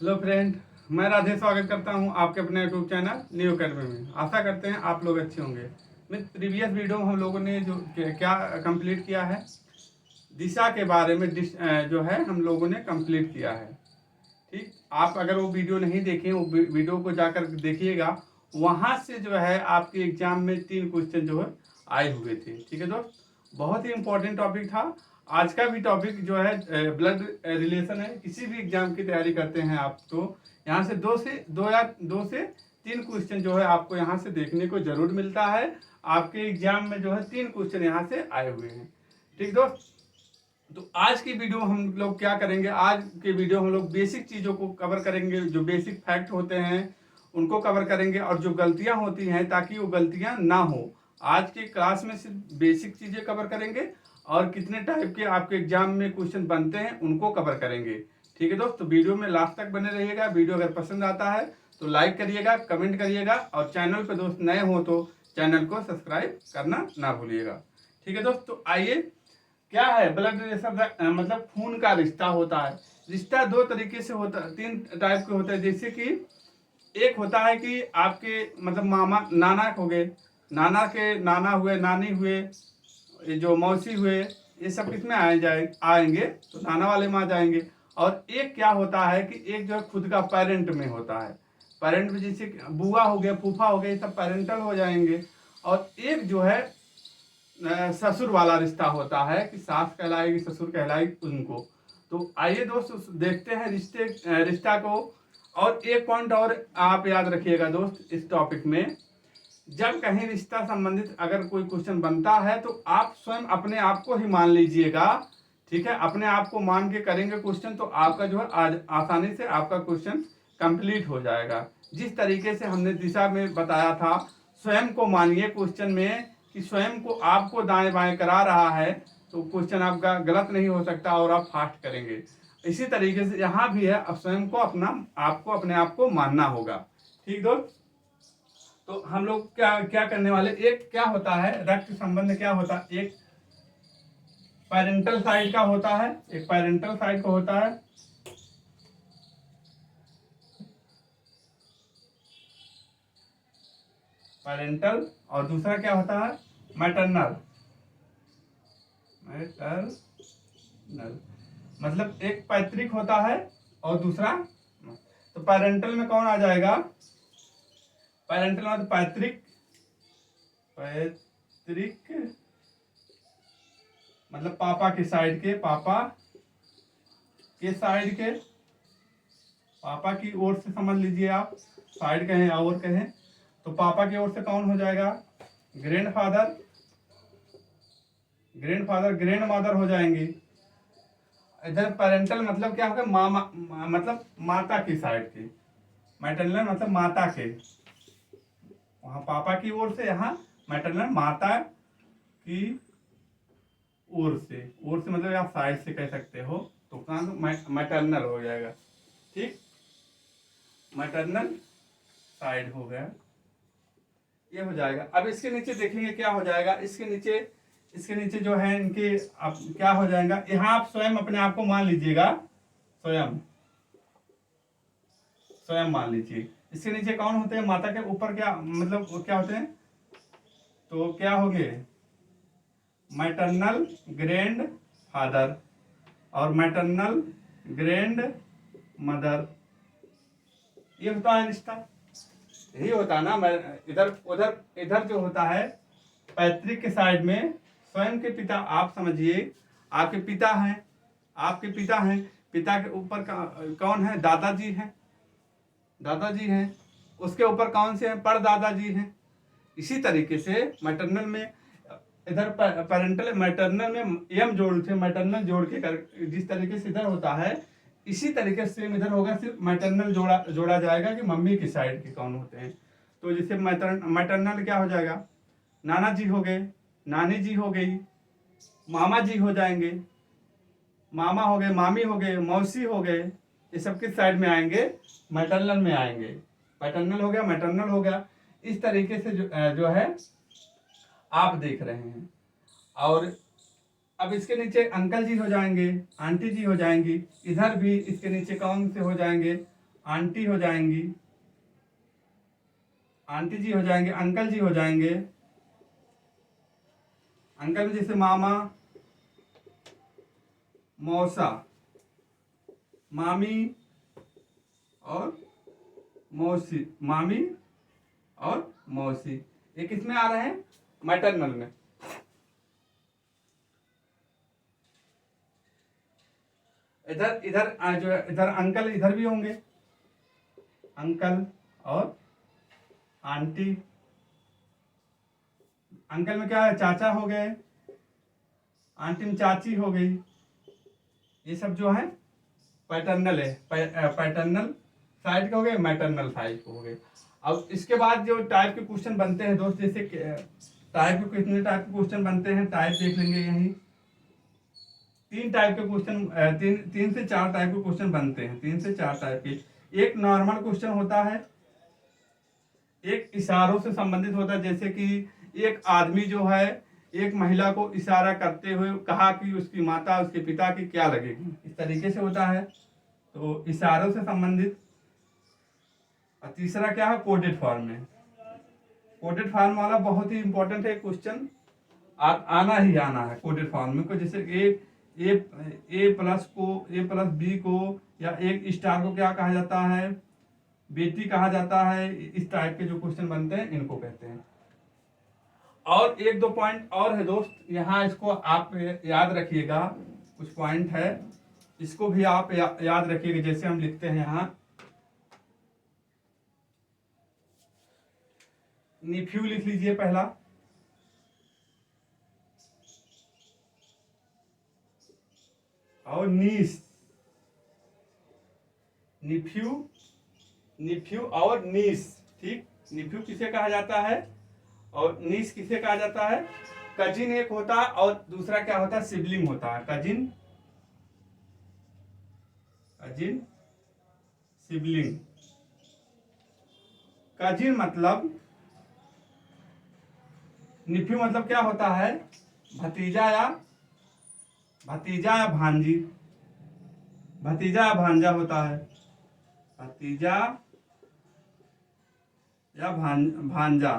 Hello friend, मैं राधे स्वागत करता हूं आपके अपने यूट्यूब चैनल न्यू अकेडमी में। आशा करते हैं आप लोग अच्छे होंगे। मैं प्रीवियस वीडियो में हम लोगों ने जो क्या कंप्लीट किया है, दिशा के बारे में जो है हम लोगों ने कंप्लीट किया है। ठीक, आप अगर वो वीडियो नहीं देखें, वो वीडियो को जाकर देखिएगा। वहाँ से जो है आपके एग्जाम में 3 क्वेश्चन जो है आए हुए थे। ठीक है दोस्त, बहुत ही इंपॉर्टेंट टॉपिक था। आज का भी टॉपिक जो है ब्लड रिलेशन है। किसी भी एग्जाम की तैयारी करते हैं आप तो यहाँ से दो से तीन क्वेश्चन जो है आपको यहाँ से देखने को जरूर मिलता है। आपके एग्जाम में जो है 3 क्वेश्चन यहाँ से आए हुए हैं। ठीक दोस्त, तो आज की वीडियो हम लोग क्या करेंगे, आज के वीडियो हम लोग बेसिक चीज़ों को कवर करेंगे। जो बेसिक फैक्ट होते हैं उनको कवर करेंगे, और जो गलतियां होती हैं ताकि वो गलतियां ना हो। आज के क्लास में सिर्फ बेसिक चीज़ें कवर करेंगे, और कितने टाइप के आपके एग्जाम में क्वेश्चन बनते हैं उनको कवर करेंगे। ठीक है दोस्त, तो वीडियो में लास्ट तक बने रहिएगा। वीडियो अगर पसंद आता है तो लाइक करिएगा, कमेंट करिएगा, और चैनल पर दोस्त नए हो तो चैनल को सब्सक्राइब करना ना भूलिएगा। ठीक है दोस्त, तो आइए, क्या है ब्लड रिलेशन, मतलब खून का रिश्ता होता है। रिश्ता 2 तरीके से होता है, 3 टाइप के होते हैं। जैसे कि एक होता है कि आपके मतलब मामा नाना हो गए, नाना के नाना हुए, नानी हुए, ये जो मौसी हुए, ये सब किस में आएंगे तो नाना वाले में आ जाएंगे। और एक क्या होता है कि एक जो है खुद का पेरेंट में होता है। पेरेंट में जैसे बुआ हो गया, फूफा हो गया, ये सब पेरेंटल हो जाएंगे। और एक जो है ससुर वाला रिश्ता होता है कि सास कहलाएगी, ससुर कहलाएगी उनको। तो आइए दोस्त देखते हैं रिश्ता को। और एक पॉइंट और आप याद रखिएगा दोस्त इस टॉपिक में, जब कहीं रिश्ता संबंधित अगर कोई क्वेश्चन बनता है तो आप स्वयं अपने आप को ही मान लीजिएगा। ठीक है, अपने आप को मान के करेंगे क्वेश्चन तो आपका जो है आज आसानी से आपका क्वेश्चन कंप्लीट हो जाएगा। जिस तरीके से हमने दिशा में बताया था, स्वयं को मानिए क्वेश्चन में कि स्वयं को आपको दाएं बाएं करा रहा है तो क्वेश्चन आपका गलत नहीं हो सकता और आप फास्ट करेंगे। इसी तरीके से यहाँ भी है, अब स्वयं को आपको अपने आप को मानना होगा। ठीक दोस्त, तो हम लोग क्या क्या करने वाले, एक क्या होता है रक्त संबंध, क्या होता है, एक पेरेंटल साइड का होता है, एक पेरेंटल साइड का होता है, पेरेंटल, और दूसरा क्या होता है मैटरनल। मैटरनल मतलब एक पैतृक होता है और दूसरा, तो पेरेंटल में कौन आ जाएगा, पेरेंटल मतलब पैतृक, पैतृक मतलब पापा के साइड के, पापा के साइड के, पापा की ओर से समझ लीजिए आप, साइड कहें और कहें तो पापा की ओर से कौन हो जाएगा, ग्रैंडफादर, ग्रैंडफादर, ग्रैंड मदर हो जाएंगी। इधर पेरेंटल मतलब क्या होगा, मामा मतलब माता की साइड की, मैटरनल मतलब माता के, वहां पापा की ओर से, यहाँ मैटरनल माता की ओर से मतलब आप साइड से कह सकते हो, तो कहाँ मैटरनल हो जाएगा। ठीक, मैटरनल साइड हो गया, ये हो जाएगा। अब इसके नीचे देखेंगे क्या हो जाएगा, इसके नीचे जो है इनके आप क्या हो जाएगा, यहाँ आप स्वयं अपने आप को मान लीजिएगा, स्वयं स्वयं मान लीजिए। इसके नीचे कौन होते हैं, माता के ऊपर क्या मतलब वो क्या होते हैं, तो क्या हो गए मैटरनल ग्रैंड फादर और मैटरनल ग्रैंड मदर, ये होता है रिश्ता। यही होता है ना, मैं इधर उधर, इधर जो होता है पैतृक के साइड में स्वयं के पिता, आप समझिए आपके पिता हैं, आपके पिता हैं, पिता के ऊपर कौन है, दादाजी हैं, दादाजी हैं, उसके ऊपर कौन से हैं, परदादाजी हैं। इसी तरीके से मैटरनल में, इधर पेरेंटल मैटरनल में एम जोड़ थे, मैटरनल जोड़ के जिस तरीके से इधर होता है, इसी तरीके से इधर होगा, सिर्फ मैटरनल जोड़ा जाएगा कि मम्मी की साइड के कौन होते हैं। तो जैसे मैटरनल क्या हो जाएगा, नाना जी हो गए, नानी जी हो गई, मामा जी हो जाएंगे, मामा हो गए, मामी हो गए, मौसी हो गए, ये सब किस साइड में आएंगे, मैटरनल में आएंगे। पैटर्नल हो गया, मैटरनल हो गया। इस तरीके से जो है आप देख रहे हैं। और अब इसके नीचे अंकल जी हो जाएंगे, आंटी जी हो जाएंगी, इधर भी इसके नीचे कौन से हो जाएंगे, आंटी हो जाएंगी, आंटी जी हो जाएंगे, अंकल जी हो जाएंगे। अंकल में जैसे मामा, मौसा, मामी और मौसी, मामी और मौसी, ये किसमें आ रहे हैं? मैटरनल में। इधर इधर जो इधर अंकल इधर भी होंगे, अंकल और आंटी। अंकल में क्या है? चाचा हो गए, आंटी में चाची हो गई। ये सब जो है पैटर्नल है, पैटर्नल साइड के हो गए, मैटरनल साइड के हो गए। अब इसके बाद जो टाइप के क्वेश्चन बनते हैं दोस्त, जैसे टाइप के कितने टाइप के क्वेश्चन बनते हैं, टाइप देख लेंगे। यही 3 टाइप के क्वेश्चन, तीन से 4 टाइप के क्वेश्चन बनते हैं, 3 से 4 टाइप के। एक नॉर्मल क्वेश्चन होता है, एक इशारों से संबंधित होता है, जैसे कि एक आदमी जो है एक महिला को इशारा करते हुए कहा कि उसकी माता उसके पिता की क्या लगेगी, इस तरीके से होता है, तो इशारों से संबंधित। और तीसरा क्या है? कोडेड फॉर्म में। कोडेड फॉर्म वाला बहुत ही इंपॉर्टेंट है क्वेश्चन, आना ही आना है कोडेड फॉर्म में को। जैसे ए प्लस को, ए प्लस बी को या एक स्टार को क्या कहा जाता है? बेटी कहा जाता है। इस टाइप के जो क्वेश्चन बनते हैं इनको कहते हैं। और 1-2 पॉइंट और है दोस्त, यहाँ इसको आप याद रखिएगा, कुछ पॉइंट है, इसको भी आप याद रखिएगा। जैसे हम लिखते हैं यहाँ निफ्यू, लिख लीजिए पहला, और नीस, निफ्यू, निफ्यू और नीस। ठीक, निफ्यू किसे कहा जाता है और नीस किसे कहा जाता है? कजिन एक होता है और दूसरा क्या होता है? सिबलिंग होता है। Cousin, cousin, sibling. कजिन मतलब, निफ्यू मतलब क्या होता है? भतीजा या भांजी, भतीजा या भांजा होता है, भतीजा या भांजा।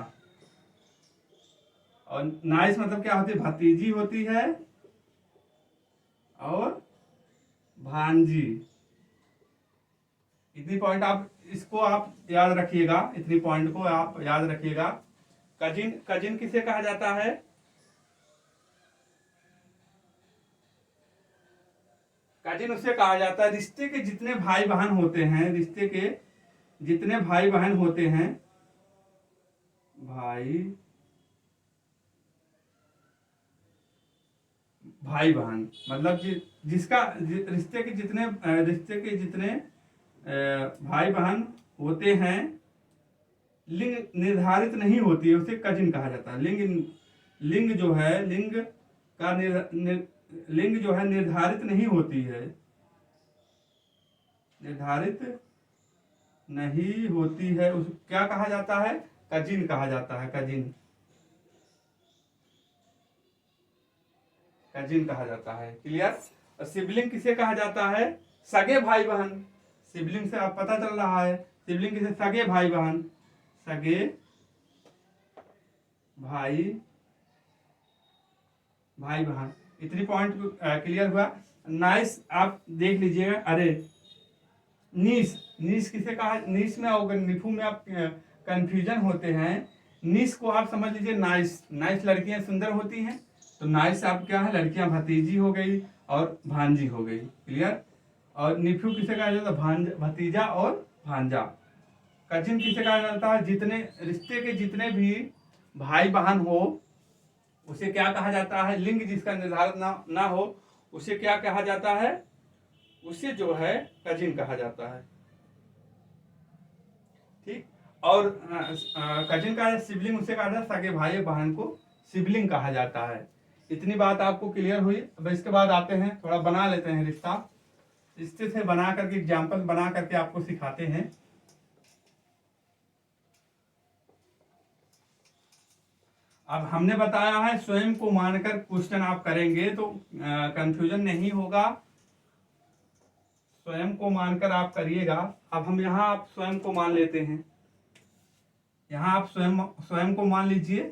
और नाइस मतलब क्या होती है? भतीजी होती है और भांजी। इतनी पॉइंट आप इसको आप याद रखिएगा, इतनी पॉइंट को आप याद रखिएगा। कजिन, कजिन किसे कहा जाता है? कजिन उसे कहा जाता है रिश्ते के जितने भाई बहन होते हैं, रिश्ते के जितने भाई बहन होते हैं, भाई बहन मतलब जिसका रिश्ते के जितने भाई बहन होते हैं, लिंग निर्धारित नहीं होती है, उसे कजिन कहा जाता है। लिंग जो है, लिंग जो है निर्धारित नहीं होती है, निर्धारित नहीं होती है, उस क्या कहा जाता है? कजिन कहा जाता है। कजिन, कजिन कहा जाता है। क्लियर? और सिबलिंग किसे कहा जाता है? सगे भाई बहन। सिबलिंग से आप पता चल रहा है, सिबलिंग किसे? सगे भाई बहन, सगे भाई बहन। इतनी पॉइंट क्लियर हुआ। नाइस आप देख लीजिएगा। अरे नीस, नीस किसे कहा? नीस में अगर निफू में आप कंफ्यूजन होते हैं, नीस को आप समझ लीजिए नाइस। नाइस लड़कियां सुंदर होती हैं, तो नाइस आप क्या है? लड़कियां भतीजी हो गई और भांजी हो गई। क्लियर? और निफ्यू किसे कहा जाता है? भतीजा और भांजा। कजिन किसे कहा जाता है? जितने रिश्ते के जितने भी भाई बहन हो, उसे क्या कहा जाता है? लिंग जिसका निर्धारित ना हो, उसे क्या कहा जाता है? उसे जो है कजिन कहा जाता है। ठीक। और कजिन का सिबलिंग उसे कहा जाता है, सगे भाई बहन को सिबलिंग कहा जाता है। इतनी बात आपको क्लियर हुई। अब इसके बाद आते हैं, थोड़ा बना लेते हैं रिश्ता, रिश्ते से बना करके एग्जाम्पल बना करके आपको सिखाते हैं। अब हमने बताया है स्वयं को मानकर क्वेश्चन आप करेंगे तो कंफ्यूजन नहीं होगा। स्वयं को मानकर आप करिएगा। अब हम यहाँ आप स्वयं को मान लेते हैं, यहाँ आप स्वयं को मान लीजिए।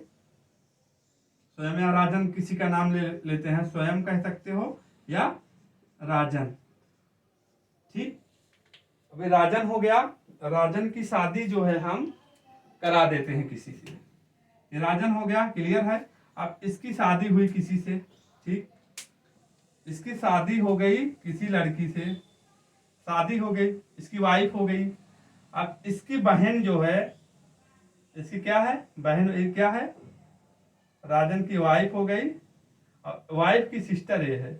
स्वयं या राजन किसी का नाम लेते हैं, स्वयं कह सकते हो या राजन। ठीक, अभी राजन हो गया। राजन की शादी जो है हम करा देते हैं किसी से। ये राजन हो गया, क्लियर है। अब इसकी शादी हुई किसी से, ठीक, इसकी शादी हो गई किसी लड़की से, शादी हो गई, इसकी वाइफ हो गई। अब इसकी बहन जो है, इसकी क्या है, बहन, ये क्या है, राजन की वाइफ हो गई। और वाइफ की सिस्टर ये है,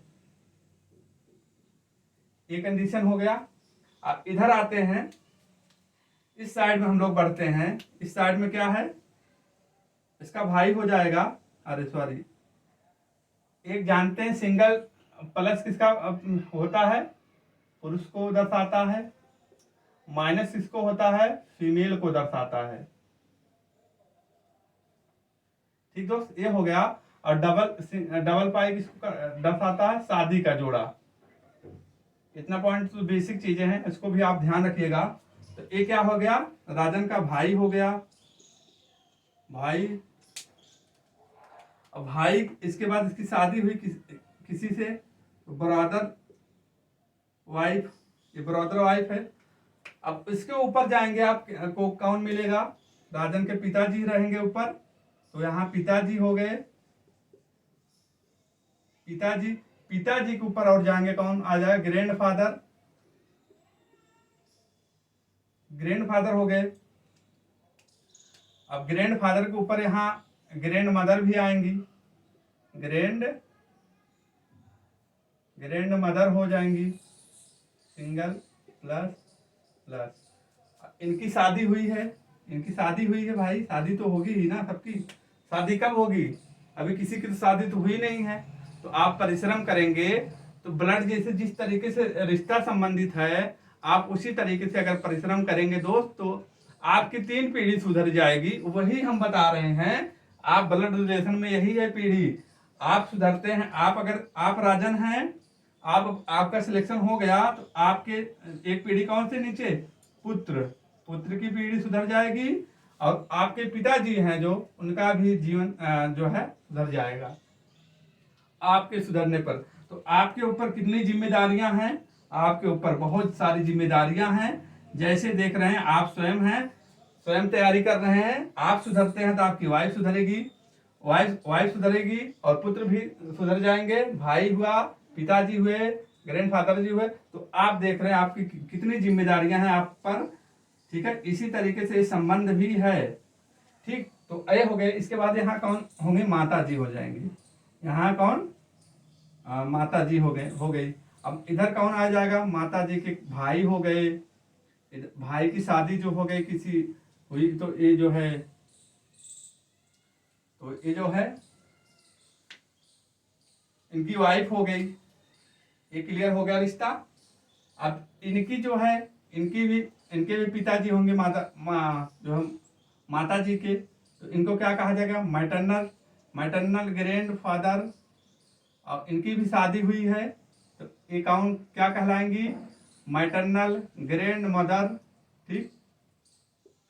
ये कंडीशन हो गया। अब इधर आते हैं, इस साइड में हम लोग बढ़ते हैं। इस साइड में क्या है, इसका भाई हो जाएगा, अरे सॉरी, एक जानते हैं सिंगल प्लस किसका होता है, पुरुष को दर्शाता है, माइनस किसको होता है, फीमेल को दर्शाता है। ठीक दोस्त, ये हो गया। और डबल पाई किसको दर्शाता है, शादी का जोड़ा। इतना पॉइंट तो बेसिक चीजें हैं, इसको भी आप ध्यान रखिएगा। तो ये क्या हो गया, राजन का भाई हो गया, भाई। अब भाई, इसके बाद इसकी शादी हुई किसी से, तो ब्रदर वाइफ, ये ब्रदर वाइफ है। अब इसके ऊपर जाएंगे आप को कौन मिलेगा, राजन के पिताजी रहेंगे ऊपर, तो यहाँ पिताजी हो गए, पिताजी। पिताजी के ऊपर और जाएंगे कौन आ जाएगा, ग्रैंडफादर, ग्रैंडफादर हो गए। अब ग्रैंडफादर के ऊपर यहाँ ग्रैंड मदर भी आएंगी, ग्रैंड मदर हो जाएंगी, सिंगल प्लस प्लस। इनकी शादी हुई है, इनकी शादी हुई है भाई, शादी तो होगी ही ना सबकी। शादी कब होगी, अभी किसी की तो शादी तो हुई नहीं है। तो आप परिश्रम करेंगे तो ब्लड जैसे जिस तरीके से रिश्ता संबंधित है, आप उसी तरीके से अगर परिश्रम करेंगे दोस्त, तो आपकी 3 पीढ़ी सुधर जाएगी। वही हम बता रहे हैं, आप ब्लड रिलेशन में यही है पीढ़ी, आप सुधरते हैं। आप अगर आप राजन हैं, आपका सिलेक्शन हो गया, तो आपके एक पीढ़ी कौन से नीचे, पुत्र, पुत्र की पीढ़ी सुधर जाएगी। और आपके पिताजी हैं जो, उनका भी जीवन जो है सुधर जाएगा आपके सुधरने पर। तो आपके ऊपर कितनी जिम्मेदारियां हैं, आपके ऊपर बहुत सारी जिम्मेदारियां हैं। जैसे देख रहे हैं, आप स्वयं हैं, स्वयं तैयारी कर रहे हैं, आप सुधरते हैं तो आपकी वाइफ सुधरेगी, वाइफ सुधरेगी और पुत्र भी सुधर जाएंगे, भाई हुआ, पिताजी हुए, ग्रैंडफादर जी हुए। तो आप देख रहे हैं आपकी कितनी जिम्मेदारियां हैं आप पर। ठीक है, इसी तरीके से संबंध भी है। ठीक, तो ये हो गए। इसके बाद यहाँ कौन होंगे, माता जी हो जाएंगे, यहाँ कौन, माता जी हो गई। अब इधर कौन आ जाएगा, माता जी के भाई हो गए, भाई की शादी जो हो गई किसी हुई, तो ये जो है, तो ये जो है इनकी वाइफ हो गई, ये क्लियर हो गया रिश्ता। अब इनकी जो है, इनके भी पिताजी होंगे, जो हम माता जी के, तो इनको क्या कहा जाएगा, मैटरनल ग्रैंडफादर। और इनकी भी शादी हुई है, तो ये कौन क्या कहलाएंगी, मैटरनल ग्रैंड मदर। ठीक,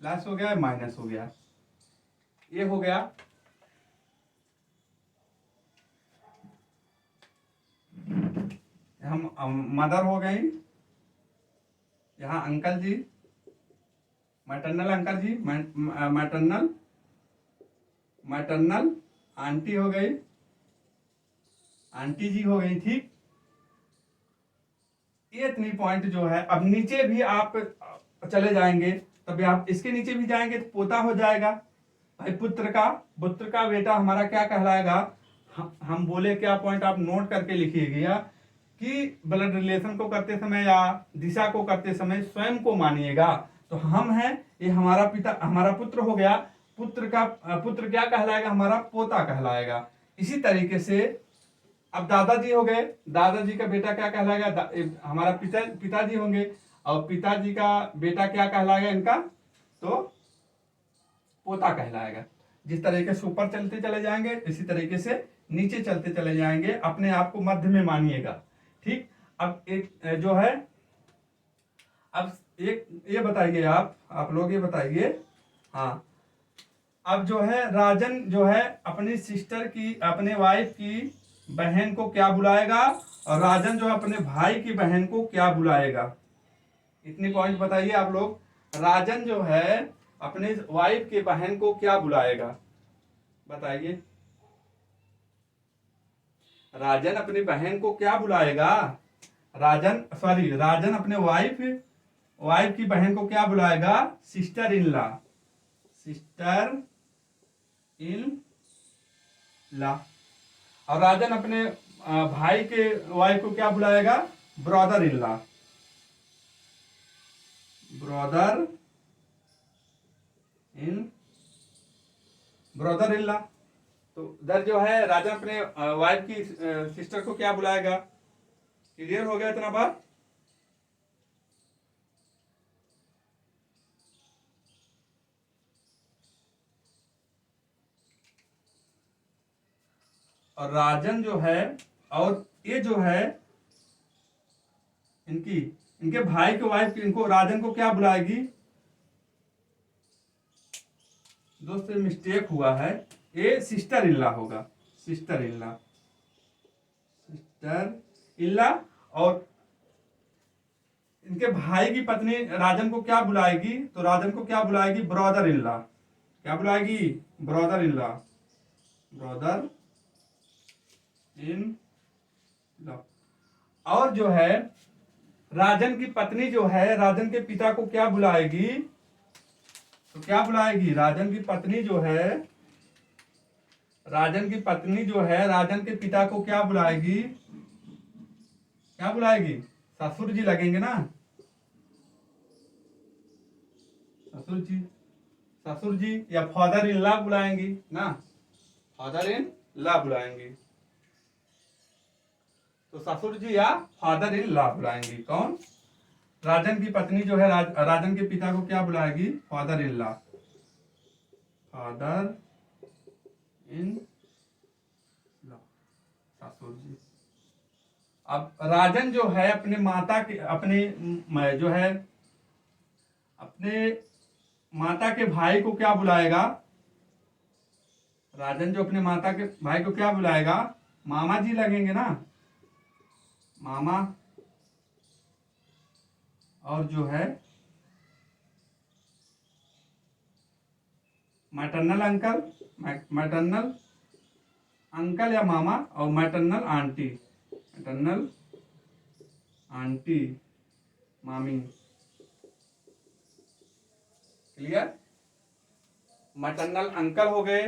प्लस हो गया, माइनस हो गया, ये हो गया। हम मदर हो गई, यहाँ अंकल जी, मैटरनल अंकल जी, मैटरनल आंटी हो गई, आंटी जी हो गई। ठीक, ये इतनी पॉइंट जो है। अब नीचे भी आप चले जाएंगे, तभी आप इसके नीचे भी जाएंगे तो पोता हो जाएगा भाई, पुत्र का बेटा हमारा क्या कहलाएगा। हम बोले क्या पॉइंट आप नोट करके लिखिएगा कि ब्लड रिलेशन को करते समय या दिशा को करते समय स्वयं को मानिएगा। तो हम हैं, ये हमारा पिता, हमारा पुत्र हो गया, पुत्र क्या कहलाएगा, हमारा पोता कहलाएगा। इसी तरीके से अब दादाजी हो गए, दादाजी का बेटा क्या कहलाएगा, हमारा पिताजी होंगे, और पिताजी का बेटा क्या कहलाएगा इनका, तो पोता कहलाएगा। जिस तरीके से ऊपर चलते चले जाएंगे, इसी तरीके से नीचे चलते चले जाएंगे, अपने आप को मध्य में मानिएगा। ठीक, अब एक जो है अब एक ये बताइए, आप लोग ये बताइए, हाँ, अब जो है राजन जो है अपनी सिस्टर की, अपने वाइफ की बहन को क्या बुलाएगा, और राजन जो है अपने भाई की बहन को क्या बुलाएगा। इतनी पॉइंट बताइए आप लोग। राजन जो है अपने वाइफ की बहन को क्या बुलाएगा, बताइए। राजन अपनी बहन को क्या बुलाएगा, राजन अपने वाइफ की बहन को क्या बुलाएगा, sister in law, sister in law. और राजन अपने भाई के वाइफ को क्या बुलाएगा, brother in law, brother in law. तो इधर जो है राजन अपने वाइफ की सिस्टर को क्या बुलाएगा। क्लियर हो गया इतना बात। और राजन जो है, और ये जो है इनके भाई के वाइफ इनको राजन को क्या बुलाएगी। दोस्त मिस्टेक हुआ है, ये सिस्टर इन लॉ होगा, sister in law, sister in law. और इनके भाई की पत्नी राजन को क्या बुलाएगी, तो राजन को क्या बुलाएगी, ब्रदर इन लॉ। क्या बुलाएगी, brother in law, brother in law. और जो है राजन की पत्नी जो है राजन के पिता को क्या बुलाएगी, तो क्या बुलाएगी, राजन की पत्नी जो है राजन के पिता को क्या बुलाएगी, क्या बुलाएगी, ससुर जी लगेंगे ना, ससुर जी या फादर इन लॉ बुलाएंगी ना, फादर इन लॉ बुलाएंगी। तो ससुर जी या फादर इन लॉ बुलाएंगी। कौन, राजन की पत्नी जो है राजन के पिता को क्या बुलाएगी, father in law, father in law, ससुर जी। अब राजन जो है अपने माता के भाई को क्या बुलाएगा, राजन जो अपने माता के भाई को क्या बुलाएगा, मामा जी लगेंगे ना, मामा। और जो है मैटरनल अंकल या मामा, और मैटरनल आंटी मामी। क्लियर। मैटरनल अंकल हो गए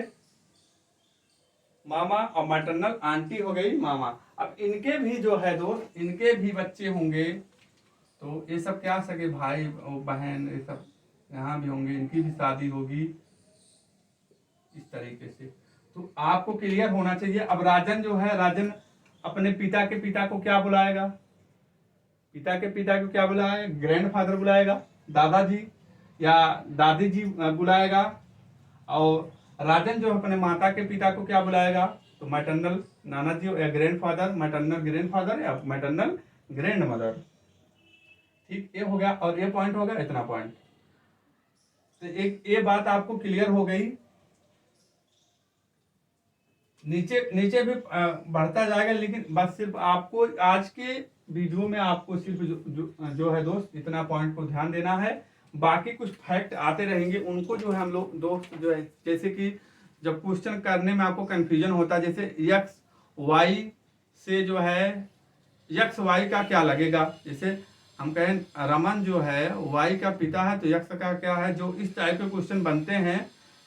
मामा, और मैटरनल आंटी हो गई मामा। अब इनके भी जो है दोस्त, इनके भी बच्चे होंगे, तो ये सब क्या सके भाई बहन, ये सब यहाँ भी होंगे, इनकी भी शादी होगी इस तरीके से। तो आपको क्लियर होना चाहिए। अब राजन जो है, राजन अपने पिता को क्या बुलाएगा, पिता को क्या बुलाएगा, ग्रैंडफादर बुलाएगा, दादाजी या दादी जी बुलाएगा। और राजन जो अपने माता के पिता को क्या बुलाएगा, तो मैटरनल नाना जी या ग्रैंडफादर, मैटरनल ग्रैंडफादर या मैटरनल ग्रैंड मदर। ठीक, ये हो गया। और ये पॉइंट हो गया, इतना पॉइंट। तो एक ये बात आपको क्लियर हो गई। नीचे भी बढ़ता जाएगा, लेकिन बस सिर्फ आपको आज के वीडियो में आपको सिर्फ जो है दोस्त, इतना पॉइंट को ध्यान देना है। बाकी कुछ फैक्ट आते रहेंगे, उनको जो है हम लोग दोस्त जो है, जैसे कि जब क्वेश्चन करने में आपको कंफ्यूजन होता है, जैसे एक्स वाई से जो है एक्स वाई का क्या लगेगा, जैसे हम कहें रमन जो है वाई का पिता है, तो एक्स का क्या है, जो इस टाइप के क्वेश्चन बनते हैं,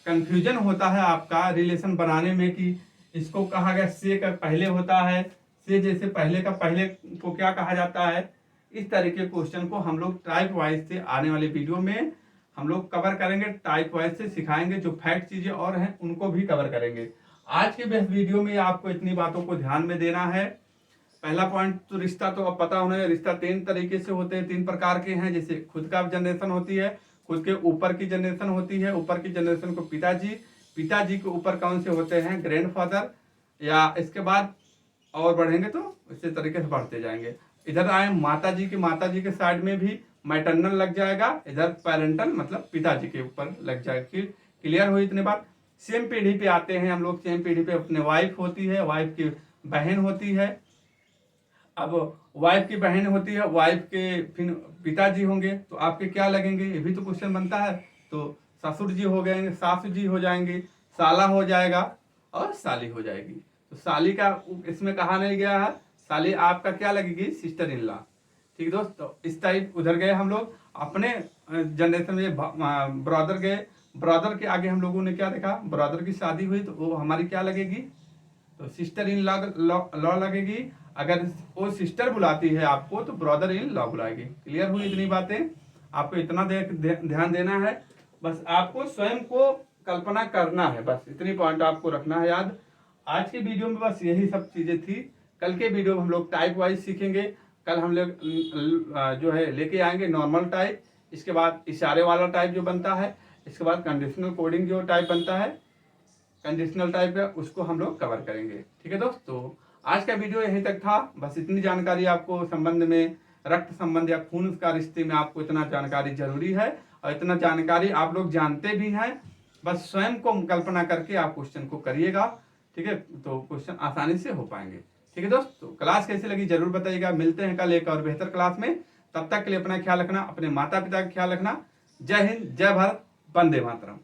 कंफ्यूजन होता है आपका रिलेशन बनाने में कि इसको कहा गया से का पहले होता है, से जैसे पहले का पहले को क्या कहा जाता है। इस तरीके क्वेश्चन को हम लोग टाइप वाइज से आने वाले वीडियो में हम लोग कवर करेंगे, टाइप वाइज से सिखाएंगे, जो फैक्ट चीजें और हैं उनको भी कवर करेंगे। आज के बेस्ट वीडियो में आपको इतनी बातों को ध्यान में देना है। पहला पॉइंट तो रिश्ता तो अब पता होना है, रिश्ता 3 तरीके से होते हैं, 3 प्रकार के हैं। जैसे खुद का जनरेशन होती है, खुद के ऊपर की जनरेशन होती है, ऊपर की जनरेशन को पिताजी के ऊपर कौन से होते हैं, ग्रैंडफादर, या इसके बाद और बढ़ेंगे तो इसी तरीके से बढ़ते जाएंगे। इधर आए माताजी के साइड में भी मैटरनल लग जाएगा, इधर पैरेंटल मतलब पिताजी के ऊपर लग जाएगा। क्लियर हुई इतनी बात। सेम पीढ़ी पे आते हैं हम लोग। सेम पीढ़ी पे अपने वाइफ होती है, वाइफ की बहन होती है। अब वाइफ की बहन होती है, वाइफ के फिर पिताजी होंगे, तो आपके क्या लगेंगे, ये भी तो क्वेश्चन बनता है। तो ससुर जी हो गए, सासू जी हो जाएंगे, साला हो जाएगा और साली हो जाएगी। तो साली का इसमें कहा नहीं गया है, साली आपका क्या लगेगी, सिस्टर इन लॉ। ठीक दोस्त, तो इस टाइप उधर गए हम लोग। अपने जनरेशन में ब्रदर गए, ब्रदर के आगे हम लोगों ने क्या देखा, ब्रदर की शादी हुई तो वो हमारी क्या लगेगी, तो सिस्टर इन लॉ लगेगी। अगर वो सिस्टर बुलाती है आपको तो ब्रदर इन लॉ बुलाएगी। क्लियर हुई इतनी बातें। आपको इतना ध्यान देना है, बस आपको स्वयं को कल्पना करना है, बस इतनी पॉइंट आपको रखना है याद। आज के वीडियो में बस यही सब चीजें थी। कल के वीडियो में हम लोग टाइप वाइज सीखेंगे। कल हम लोग जो है लेके आएंगे नॉर्मल टाइप, इसके बाद इशारे वाला टाइप जो बनता है, इसके बाद कंडीशनल कोडिंग जो टाइप बनता है, कंडीशनल टाइप है, उसको हम लोग कवर करेंगे। ठीक है दोस्तों, आज का वीडियो यहीं तक था। बस इतनी जानकारी आपको संबंध में, रक्त संबंध या खून का रिश्ते में आपको इतना जानकारी जरूरी है, और इतना जानकारी आप लोग जानते भी हैं। बस स्वयं को कल्पना करके आप क्वेश्चन को करिएगा। ठीक है, तो क्वेश्चन आसानी से हो पाएंगे। ठीक है दोस्तों, क्लास कैसी लगी जरूर बताइएगा। मिलते हैं कल एक और बेहतर क्लास में। तब तक के लिए अपना ख्याल रखना, अपने माता पिता का ख्याल रखना। जय हिंद, जय भारत, वंदे मातरम।